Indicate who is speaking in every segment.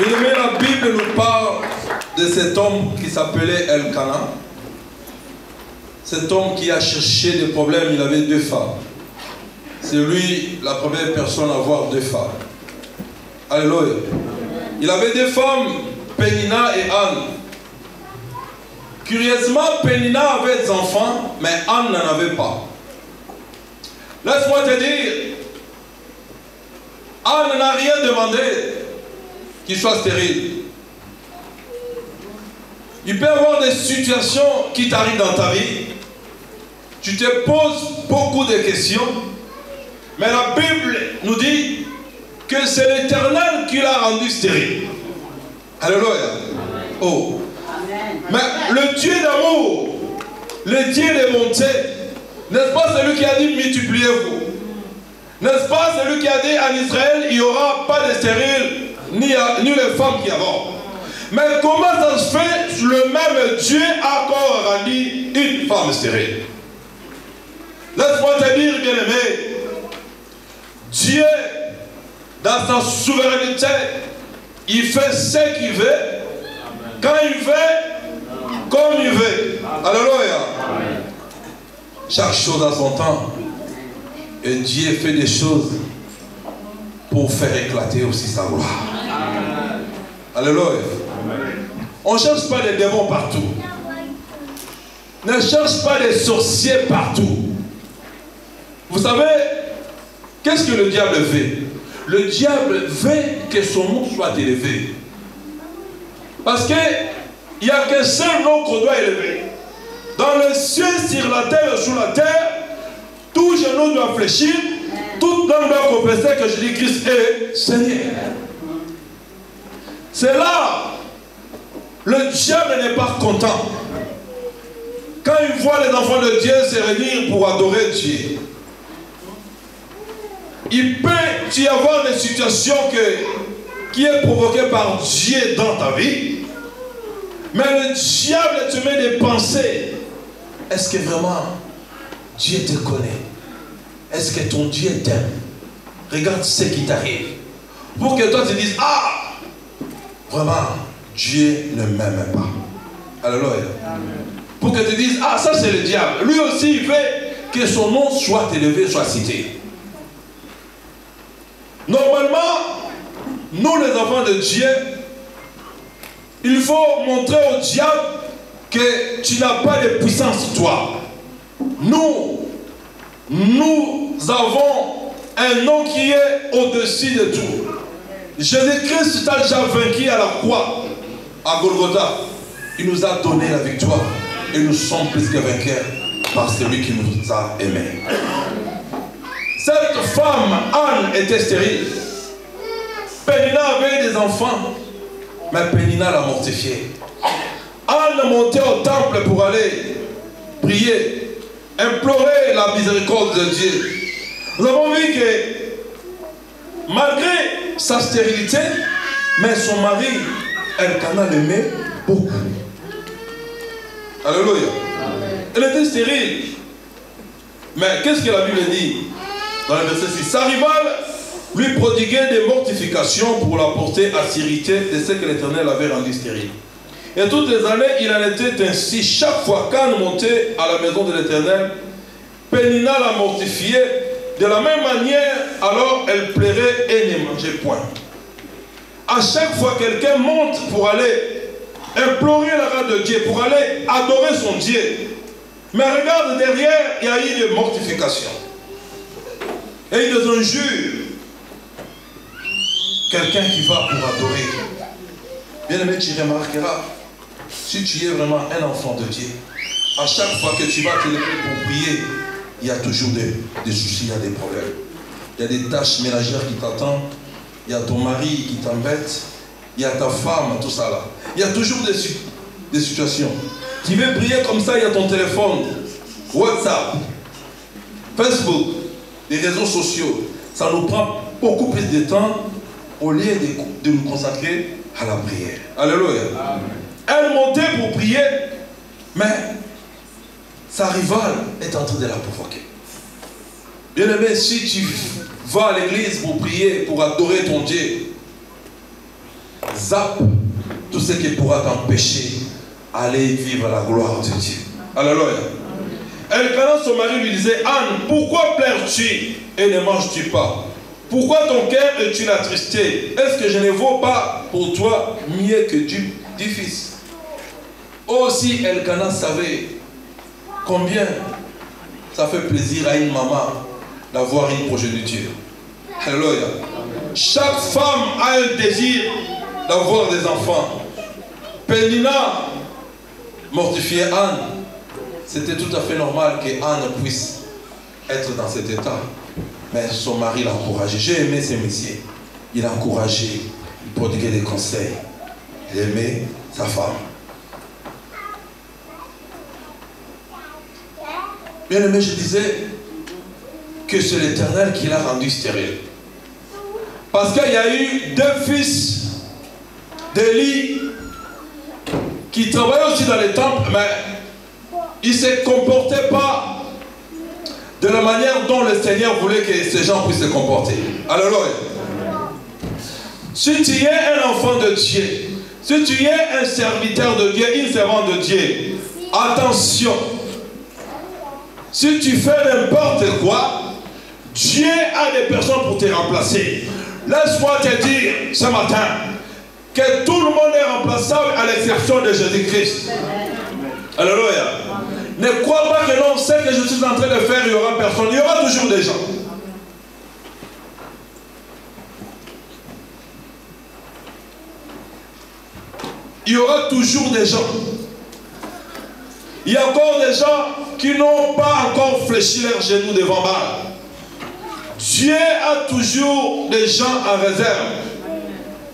Speaker 1: Bien-aimé, la Bible nous parle de cet homme qui s'appelait Elkana. Cet homme qui a cherché des problèmes, il avait 2 femmes. C'est lui la première personne à avoir 2 femmes. Alléluia. Il avait 2 femmes, Pénina et Anne. Curieusement, Pénina avait des enfants, mais Anne n'en avait pas. Laisse-moi te dire, Anne n'a rien demandé qu'il soit stérile. Il peut y avoir des situations qui t'arrivent dans ta vie. Tu te poses beaucoup de questions. Mais la Bible nous dit que c'est l'Éternel qui l'a rendu stérile. Alléluia. Oh. Mais le Dieu d'amour, le Dieu de bonté, n'est-ce pas celui qui a dit multipliez-vous? N'est-ce pas celui qui a dit en Israël, il n'y aura pas de stériles, ni les femmes qui avortent? Mais comment ça se fait, le même Dieu a encore rendu une femme stérile? Laisse-moi te dire, bien-aimé, Dieu, dans sa souveraineté, il fait ce qu'il veut, quand il veut, comme il veut. Alléluia. Chaque chose a son temps. Et Dieu fait des choses pour faire éclater aussi sa gloire. Alléluia. On ne cherche pas des démons partout. Ne cherche pas des sorciers partout. Vous savez, qu'est-ce que le diable veut? Le diable veut que son nom soit élevé. Parce qu'il n'y a qu'un seul nom qu'on doit élever. Dans le ciel, sur la terre, sous la terre, tout genou doit fléchir, toute langue doit confesser que Jésus-Christ est Seigneur. C'est là, le diable n'est pas content. Quand il voit les enfants de Dieu se réunir pour adorer Dieu, il peut y avoir des situations qui est provoquée par Dieu dans ta vie, mais le diable te met des pensées. Est-ce que vraiment Dieu te connaît? Est-ce que ton Dieu t'aime? Regarde ce qui t'arrive. Pour que toi tu dises, ah, vraiment, Dieu ne m'aime pas. Alléluia. Pour que tu dises, ah, ça c'est le diable. Lui aussi, il veut que son nom soit élevé, soit cité. Normalement, nous les enfants de Dieu, il faut montrer au diable que tu n'as pas de puissance sur toi. Nous avons un nom qui est au-dessus de tout. Jésus-Christ t'a déjà vaincu à la croix, à Golgotha. Il nous a donné la victoire. Et nous sommes plus que vainqueurs par celui qui nous a aimés. Cette femme, Anne, était stérile. Pénina avait des enfants, mais Pénina l'a mortifiée. Anne montait au temple pour aller prier, implorer la miséricorde de Dieu. Nous avons vu que malgré sa stérilité, mais son mari, Elkana, l'aimait beaucoup. Alléluia. Elle était stérile. Mais qu'est-ce que la Bible dit dans le verset 6? Sa rivale lui prodiguait des mortifications pour la porter à s'irriter de ce que l'Éternel avait rendu stérile. Et toutes les années, il en était ainsi. Chaque fois qu'Anne montait à la maison de l'Éternel, Pénina la mortifiait. De la même manière, alors elle plairait et ne mangeait point. À chaque fois quelqu'un monte pour aller implorer la grâce de Dieu, pour aller adorer son Dieu. Mais regarde derrière, il y a eu des mortifications. Et il y a des injures. Quelqu'un qui va pour adorer. Bien aimé, tu remarqueras, si tu es vraiment un enfant de Dieu, à chaque fois que tu vas te lever pour prier, il y a toujours des soucis, il y a des problèmes. Il y a des tâches ménagères qui t'attendent. Il y a ton mari qui t'embête. Il y a ta femme, tout ça là. Il y a toujours des situations. Tu veux prier comme ça, il y a ton téléphone, WhatsApp, Facebook, les réseaux sociaux. Ça nous prend beaucoup plus de temps au lieu de nous consacrer à la prière. Alléluia. Amen. Elle montait pour prier, mais sa rivale est en train de la provoquer. Bien aimé, si tu vas à l'église pour prier, pour adorer ton Dieu, zappe tout ce qui pourra t'empêcher d'aller vivre la gloire de Dieu. Alléluia. Elkana, son mari, lui disait, Anne, pourquoi pleures-tu et ne manges-tu pas? Pourquoi ton cœur est-tu attristé? Est-ce que je ne vaux pas pour toi mieux que du fils? Aussi, Elkana savait combien ça fait plaisir à une maman d'avoir une progéniture. Alléluia. Chaque femme a un désir d'avoir des enfants. Pénina mortifiait Anne. C'était tout à fait normal que Anne puisse être dans cet état. Mais son mari l'a encouragé. J'ai aimé ce messieurs. Il a encouragé, il prodiguait des conseils. Il aimait sa femme. Bien aimé, je disais que c'est l'Éternel qui l'a rendu stérile. Parce qu'il y a eu 2 fils d'Élie qui travaillaient aussi dans les temples, mais ils ne se comportaient pas de la manière dont le Seigneur voulait que ces gens puissent se comporter. Alléluia. Si tu es un enfant de Dieu, si tu es un serviteur de Dieu, une servante de Dieu, attention. Si tu fais n'importe quoi, Dieu a des personnes pour te remplacer. Laisse-moi te dire ce matin que tout le monde est remplaçable à l'exception de Jésus-Christ. Alléluia. Ne crois pas que non, ce que je suis en train de faire, il n'y aura personne. Il y aura toujours des gens. Il y aura toujours des gens. Il y a encore des gens qui n'ont pas encore fléchi leurs genoux devant Baal. Dieu a toujours des gens en réserve.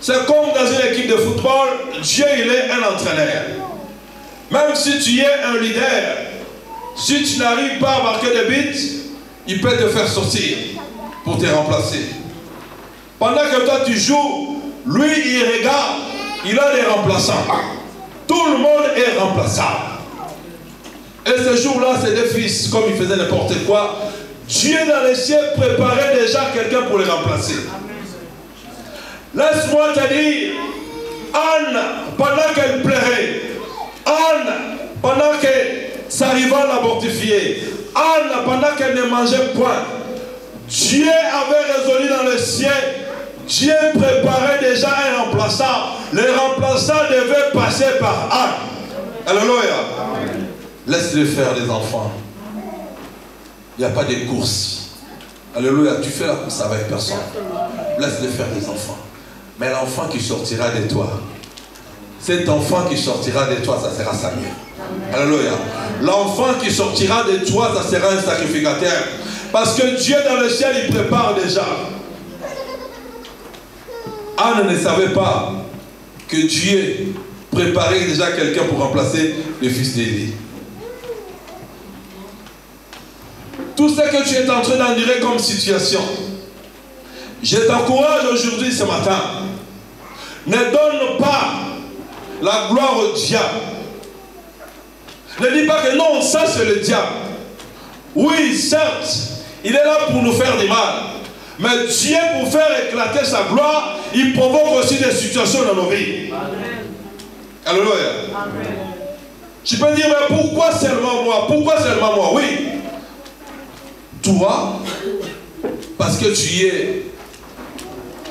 Speaker 1: C'est comme dans une équipe de football, Dieu il est un entraîneur. Même si tu es un leader, si tu n'arrives pas à marquer des buts, il peut te faire sortir pour te remplacer. Pendant que toi tu joues, lui il regarde, il a des remplaçants. Tout le monde est remplaçable. Et ce jour-là, c'est des fils, comme ils faisaient n'importe quoi. Dieu dans les cieux préparait déjà quelqu'un pour les remplacer. Laisse-moi te dire, Anne, pendant qu'elle pleurait, Anne, pendant que sa rivale l'a mortifiée, Anne, pendant qu'elle ne mangeait point, Dieu avait résolu dans le ciel, Dieu préparait déjà un remplaçant. Le remplaçant devait passer par Anne. Alléluia. Laisse-les faire les enfants. Il n'y a pas de course. Alléluia, tu fais la course avec personne. Laisse-les faire des enfants. Mais l'enfant qui sortira de toi, cet enfant qui sortira de toi, ça sera Samuel. Alléluia. L'enfant qui sortira de toi, ça sera un sacrificateur. Parce que Dieu dans le ciel, il prépare déjà. Anne ne savait pas que Dieu préparait déjà quelqu'un pour remplacer le fils d'Élie. Tout ce que tu es en train d'endurer comme situation, je t'encourage aujourd'hui, ce matin, ne donne pas la gloire au diable. Ne dis pas que non, ça c'est le diable. Oui, certes, il est là pour nous faire du mal. Mais Dieu, pour faire éclater sa gloire, il provoque aussi des situations dans nos vies. Alléluia. Tu peux dire, mais pourquoi seulement moi? Pourquoi seulement moi? Oui. Toi, parce que tu es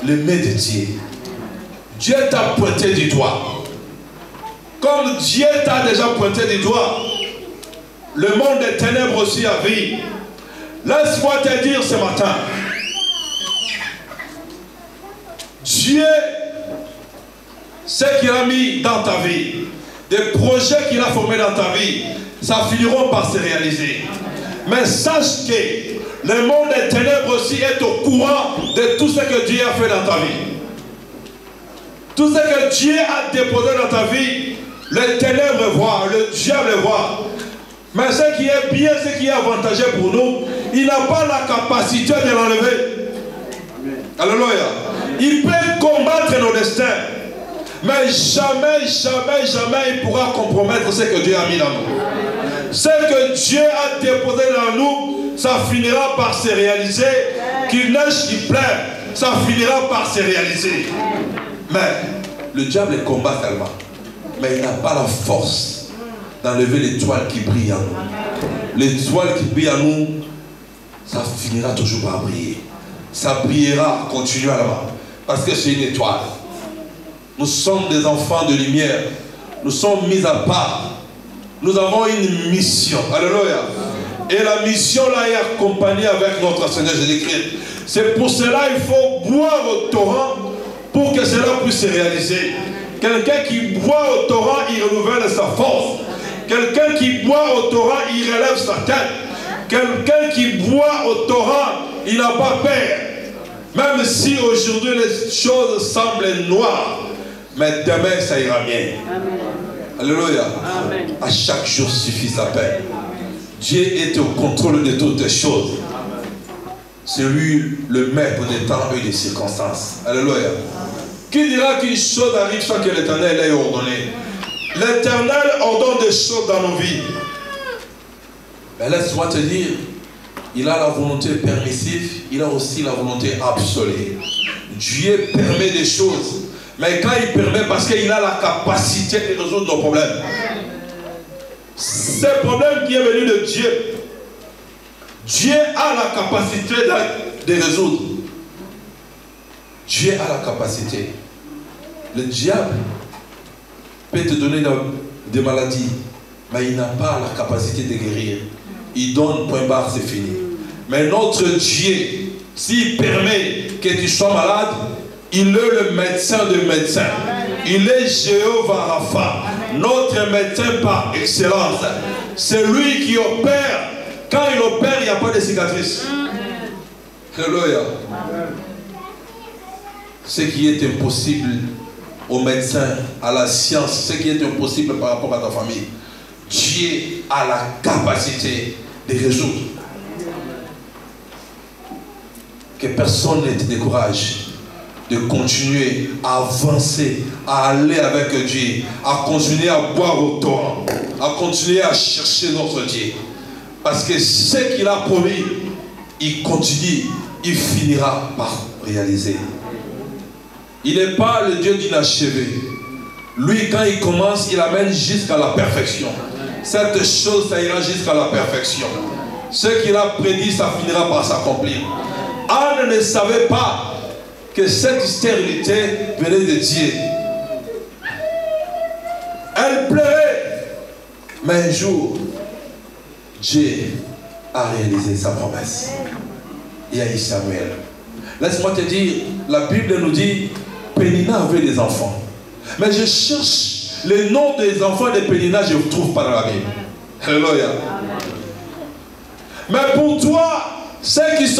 Speaker 1: l'aimé de Dieu. Dieu t'a pointé du doigt. Comme Dieu t'a déjà pointé du doigt, le monde des ténèbres aussi a vu. Laisse-moi te dire ce matin, Dieu, ce qu'il a mis dans ta vie, des projets qu'il a formés dans ta vie, ça finiront par se réaliser. Mais sache que le monde des ténèbres aussi est au courant de tout ce que Dieu a fait dans ta vie. Tout ce que Dieu a déposé dans ta vie, les ténèbres voient, le diable voit. Mais ce qui est bien, ce qui est avantageux pour nous, il n'a pas la capacité de l'enlever. Alléluia. Il peut combattre nos destins. Mais jamais, jamais, jamais il pourra compromettre ce que Dieu a mis dans nous. Ce que Dieu a déposé dans nous, ça finira par se réaliser. Qu'il neige, qu'il pleuve, ça finira par se réaliser. Mais Le diable combat tellement. Mais il n'a pas la force d'enlever l'étoile qui brille en nous. L'étoile qui brille en nous, ça finira toujours par briller. Ça brillera continuellement. Parce que c'est une étoile. Nous sommes des enfants de lumière. Nous sommes mis à part. Nous avons une mission. Alléluia. Et la mission là est accompagnée avec notre Seigneur Jésus-Christ. C'est pour cela qu'il faut boire au torrent pour que cela puisse se réaliser. Quelqu'un qui boit au torrent, il renouvelle sa force. Quelqu'un qui boit au torrent, il relève sa tête. Quelqu'un qui boit au torrent, il n'a pas peur. Même si aujourd'hui les choses semblent noires, mais demain ça ira bien. Amen. Alléluia. Amen. À chaque jour suffit sa paix. Dieu est au contrôle de toutes les choses. C'est lui le maître des temps et des circonstances. Alléluia. Qui dira qu'une chose arrive sans que l'Éternel l'ait ordonné? L'Éternel ordonne des choses dans nos vies. Mais laisse-moi te dire, il a la volonté permissive, il a aussi la volonté absolue. Dieu permet des choses. Mais quand il permet, parce qu'il a la capacité de résoudre nos problèmes. C'est le problème qui est venu de Dieu. Dieu a la capacité de résoudre. Dieu a la capacité. Le diable peut te donner des maladies, mais il n'a pas la capacité de guérir. Il donne, point barre, c'est fini. Mais notre Dieu, s'il permet que tu sois malade, il est le médecin de médecins. Il est Jéhovah Rapha, notre médecin par excellence. C'est lui qui opère. Quand il opère, il n'y a pas de cicatrice. Alléluia. Ce qui est impossible aux médecins, à la science, ce qui est impossible par rapport à ta famille, Dieu a la capacité de résoudre. Que personne ne te décourage de continuer à avancer, à aller avec Dieu, à continuer à boire au torrent, à continuer à chercher notre Dieu. Parce que ce qu'il a promis, il continue, il finira par réaliser. Il n'est pas le Dieu d'inachevé. Lui, quand il commence, il amène jusqu'à la perfection. Cette chose, ça ira jusqu'à la perfection. Ce qu'il a prédit, ça finira par s'accomplir. Anne ne savait pas que cette stérilité venait de Dieu. Elle pleurait. Mais un jour, Dieu a réalisé sa promesse. Il y a eu Samuel. Laisse-moi te dire, la Bible nous dit, Pénina avait des enfants. Mais je cherche le nom des enfants de Pénina, je ne le trouve pas dans la Bible. Alléluia. Mais pour toi, ceux qui sont